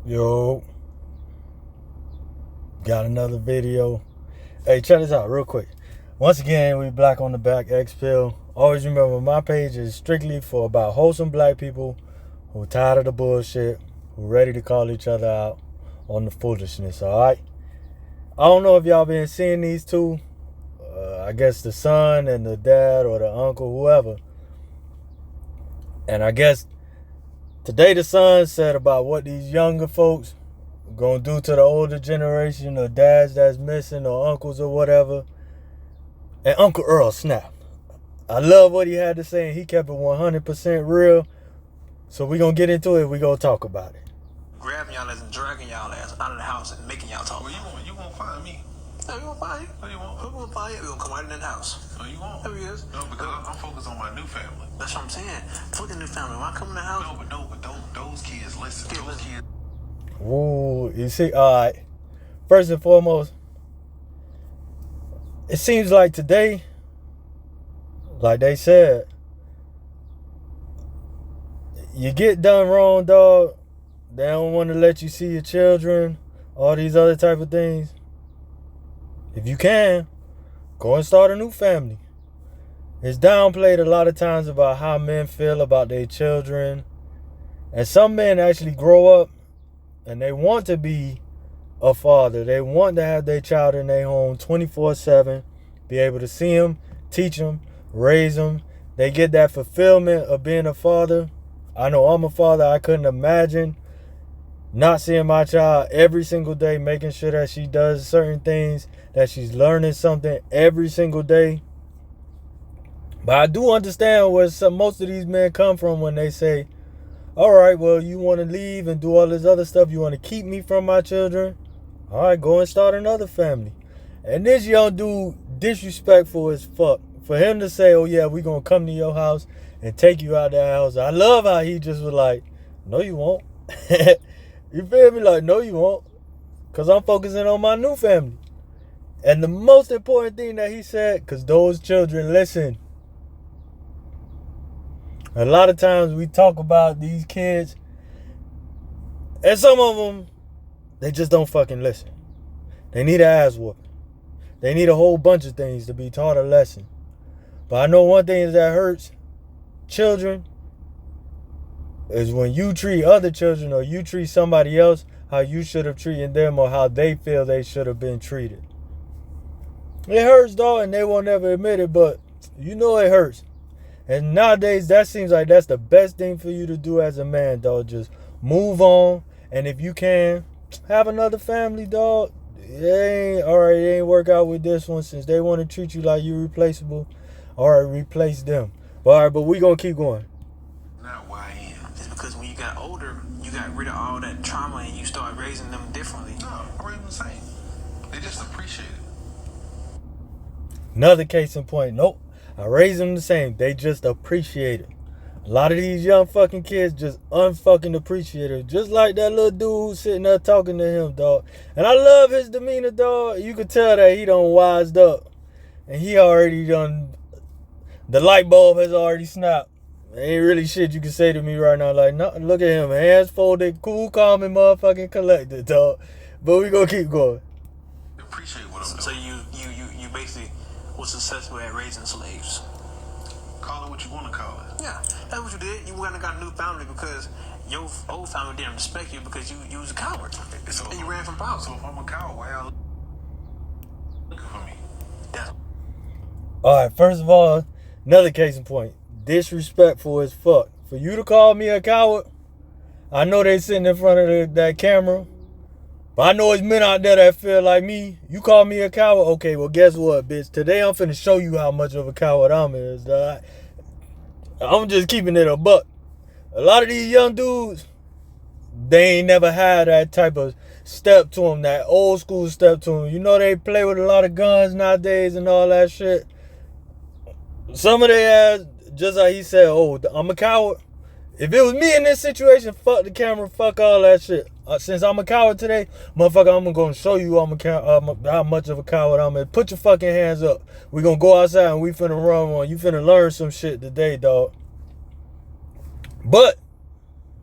Yo, got another video. Hey, check this out real quick. Once again, we Black on the Back X Pill. Always remember, my page is strictly for about wholesome black people who tired of the bullshit, who ready to call each other out on the foolishness, alright? I don't know if y'all been seeing these two. I guess the son and the dad or the uncle, whoever. And I guess today the son said about what these younger folks gonna do to the older generation or dads that's missing or uncles or whatever. And Uncle Earl snapped. I love what he had to say, and he kept it 100% real. So we gonna get into it. We gonna talk about it. Grabbing y'all ass and dragging y'all ass out of the house and making y'all talk. Well, you won't find me. No, we won't find you. No, you won't. Who gonna find you? We gonna come right in that house. No, you won't. There he is. No, because I'm focused on my new family. That's what I'm saying. Fuck the new family. Why come in the house? No, but those kids listen. Yeah, Those listen. kids. Ooh, you see, alright. First and foremost, it seems like today, like they said, you get done wrong, dog. They don't want to let you see your children, all these other type of things. If you can, go and start a new family. It's downplayed a lot of times about how men feel about their children. And some men actually grow up and they want to be a father. They want to have their child in their home 24/7, be able to see them, teach them, raise them. They get that fulfillment of being a father. I know I'm a father. I couldn't imagine not seeing my child every single day, making sure that she does certain things, that she's learning something every single day. But I do understand where most of these men come from when they say, all right, well, you want to leave and do all this other stuff. You want to keep me from my children? All right, go and start another family. And this young dude, disrespectful as fuck. For him to say, oh, yeah, we going to come to your house and take you out of the house. I love how he just was like, no, you won't. You feel me? Like, no, you won't. Because I'm focusing on my new family. And the most important thing that he said, because those children listen. A lot of times we talk about these kids, and some of them, they just don't fucking listen. They need an ass whooping. They need a whole bunch of things to be taught a lesson. But I know one thing that hurts children is when you treat other children or you treat somebody else how you should have treated them or how they feel they should have been treated. It hurts, dog, and they won't ever admit it, but you know it hurts. And nowadays, that seems like that's the best thing for you to do as a man, dog. Just move on. And if you can, have another family, dog. It ain't work out with this one since they want to treat you like you're replaceable. All right, replace them. All right, but we going to keep going. Not YN. It's because when you got older, you got rid of all that trauma and you start raising them differently. No, I raise them the same. They just appreciate it. Another case in point. Nope. I raise them the same. They just appreciate it. A lot of these young fucking kids just unfucking appreciate it. Just like that little dude who's sitting there talking to him, dog. And I love his demeanor, dog. You could tell that he done wised up. And he already done, the light bulb has already snapped. Ain't really shit you can say to me right now. Like, no, look at him. Hands folded, cool, calm, and motherfucking collected, dog. But we gonna keep going. They appreciate what I'm doing. So you basically were successful at raising slaves. Call it what you want to call it. Yeah, that's what you did. You went and got a new family because your old family didn't respect you because you was a coward. So And you ran from power. So if I'm a coward, why y'all looking for me? That's All right, first of all, another case in point. Disrespectful as fuck. For you to call me a coward, I know they sitting in front of that camera, but I know it's men out there that feel like me. You call me a coward? Okay, well, guess what, bitch? Today I'm finna show you how much of a coward I'm is, dog. I'm just keeping it a buck. A lot of these young dudes, they ain't never had that type of step to them, that old school step to them. You know they play with a lot of guns nowadays and all that shit. Some of their ass, just like he said, oh, I'm a coward. If it was me in this situation, fuck the camera, fuck all that shit. Since I'm a coward today, motherfucker, I'm gonna show you how much of a coward I'm. Put your fucking hands up. We gonna go outside and we finna run one. You finna learn some shit today, dog. But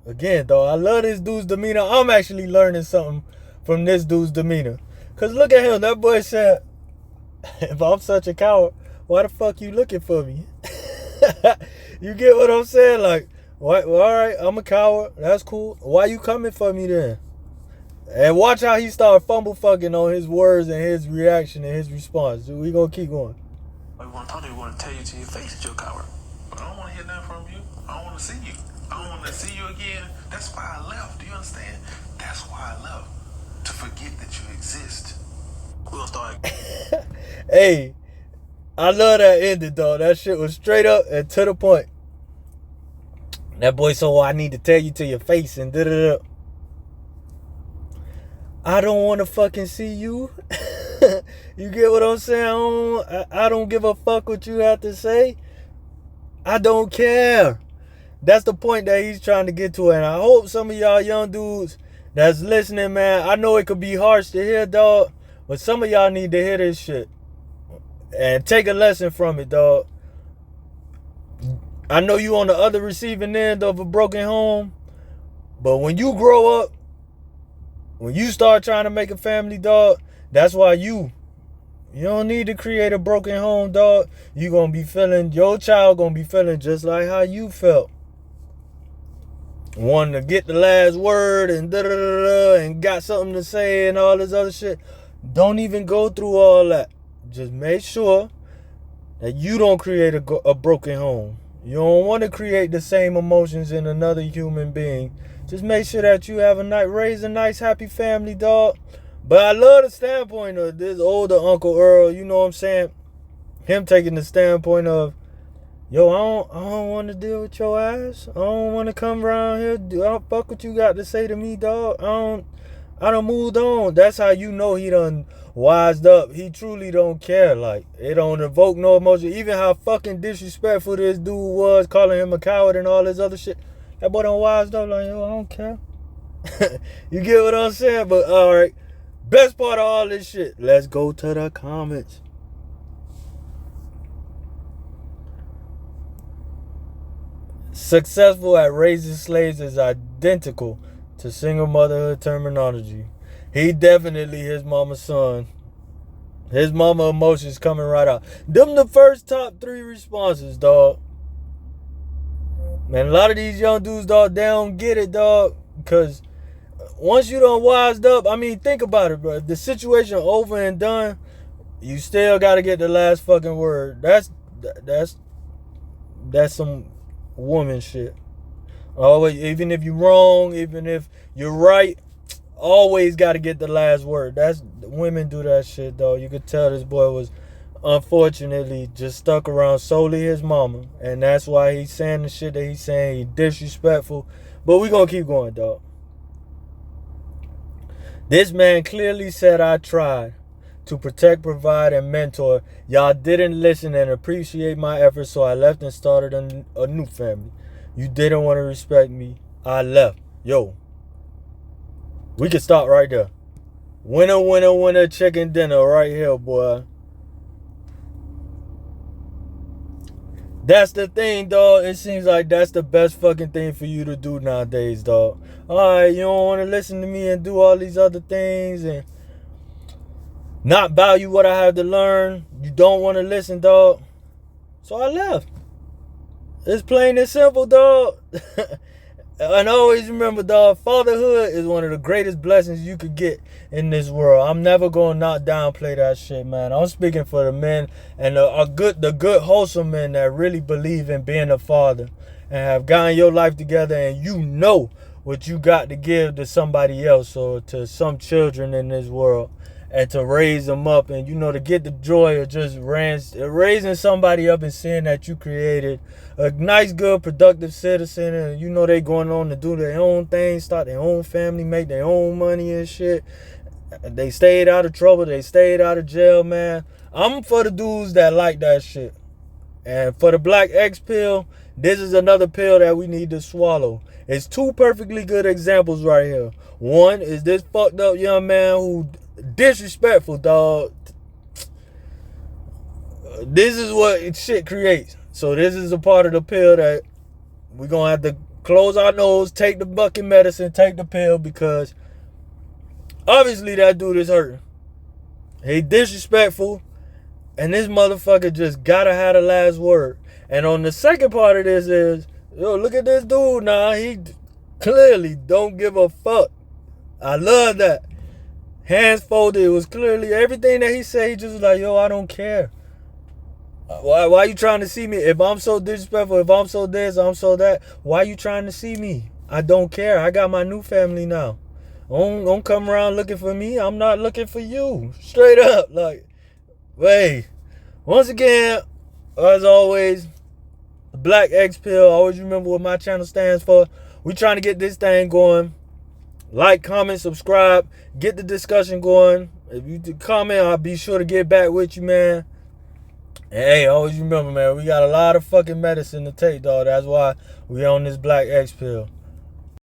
Again, though, I love this dude's demeanor. I'm actually learning something from this dude's demeanor. Because look at him. That boy said, if I'm such a coward, why the fuck you looking for me? You get what I'm saying? Like, well, all right, I'm a coward. That's cool. Why you coming for me then? And watch how he start fumble fucking on his words and his reaction and his response. So we gonna keep going. We want to talk to you. We want to tell you to your face that you're a coward. But I don't want to hear nothing from you. I don't want to see you. I don't want to see you again. That's why I left. Do you understand? That's why I left. To forget that you exist. We're going to start. Hey, I love that ending, dog. That shit was straight up and to the point. That boy, so I need to tell you to your face and da-da-da. I don't want to fucking see you. You get what I'm saying? I don't give a fuck what you have to say. I don't care. That's the point that he's trying to get to. And I hope some of y'all young dudes that's listening, man, I know it could be harsh to hear, dog, but some of y'all need to hear this shit and take a lesson from it, dog. I know you on the other receiving end of a broken home, but when you grow up, when you start trying to make a family, dog, that's why you don't need to create a broken home, dog. You gonna be feeling, your child gonna be feeling just like how you felt. Wanting to get the last word and da-da-da-da and got something to say and all this other shit. Don't even go through all that. Just make sure that you don't create a broken home. You don't want to create the same emotions in another human being. Just make sure that you have raise a nice, happy family, dog. But I love the standpoint of this older Uncle Earl. You know what I'm saying? Him taking the standpoint of, yo, I don't want to deal with your ass. I don't want to come around here. I don't fuck what you got to say to me, dog. I done moved on. That's how you know he done wised up. He truly don't care. Like, it don't evoke no emotion. Even how fucking disrespectful this dude was, calling him a coward and all this other shit. That boy done wised up. Like, yo, I don't care. You get what I'm saying? But all right. Best part of all this shit. Let's go to the comments. Successful at raising slaves is identical to single motherhood terminology. He definitely his mama's son. His mama emotions coming right out. Them the first top 3 responses, dog. Man, a lot of these young dudes, dog, they don't get it, dog. Because once you done wised up, I mean, think about it, bro. If the situation over and done, you still got to get the last fucking word. That's some woman shit. Always, even if you're wrong, even if you're right, always got to get the last word. Women do that shit, though. You could tell this boy was unfortunately just stuck around solely his mama, and that's why he's saying the shit that he's saying. He's disrespectful, but we gonna keep going, dog. This man clearly said, I tried to protect, provide, and mentor. Y'all didn't listen and appreciate my efforts, so I left and started a new family. You didn't want to respect me. I left. Yo, we can stop right there. Winner, winner, winner, chicken dinner right here, boy. That's the thing, dog. It seems like that's the best fucking thing for you to do nowadays, dog. Alright, you don't want to listen to me and do all these other things and not value what I have to learn. You don't want to listen, dog. So I left. It's plain and simple, dog. And always remember, dog, fatherhood is one of the greatest blessings you could get in this world. I'm never going to not downplay that shit, man. I'm speaking for the men and the good, wholesome men that really believe in being a father and have gotten your life together, and you know what you got to give to somebody else or to some children in this world, and to raise them up, and to get the joy of just raising somebody up and seeing that you created a nice, good, productive citizen, and they going on to do their own thing, start their own family, make their own money and shit. They stayed out of trouble, they stayed out of jail, man. I'm for the dudes that like that shit. And for the Black X pill, this is another pill that we need to swallow. It's 2 perfectly good examples right here. One is this fucked up young man who disrespectful, dog. This is what shit creates. So this is a part of the pill that we're gonna have to close our nose, take the fucking medicine, take the pill, because obviously that dude is hurting. He disrespectful, and this motherfucker just gotta have the last word. And on the second part of this is, yo, look at this dude now. He clearly don't give a fuck. I love that. Hands folded. It was clearly everything that he said. He just was like, yo, I don't care. Why you trying to see me? If I'm so disrespectful, if I'm so this, I'm so that, why you trying to see me? I don't care. I got my new family now. Don't come around looking for me. I'm not looking for you. Straight up. Like, wait. Once again, as always, the Black X Pill. Always remember what my channel stands for. We trying to get this thing going. Like, comment, subscribe. Get the discussion going. If you comment, I'll be sure to get back with you, man. And hey, always remember, man, we got a lot of fucking medicine to take, dog. That's why we on this Black X Pill.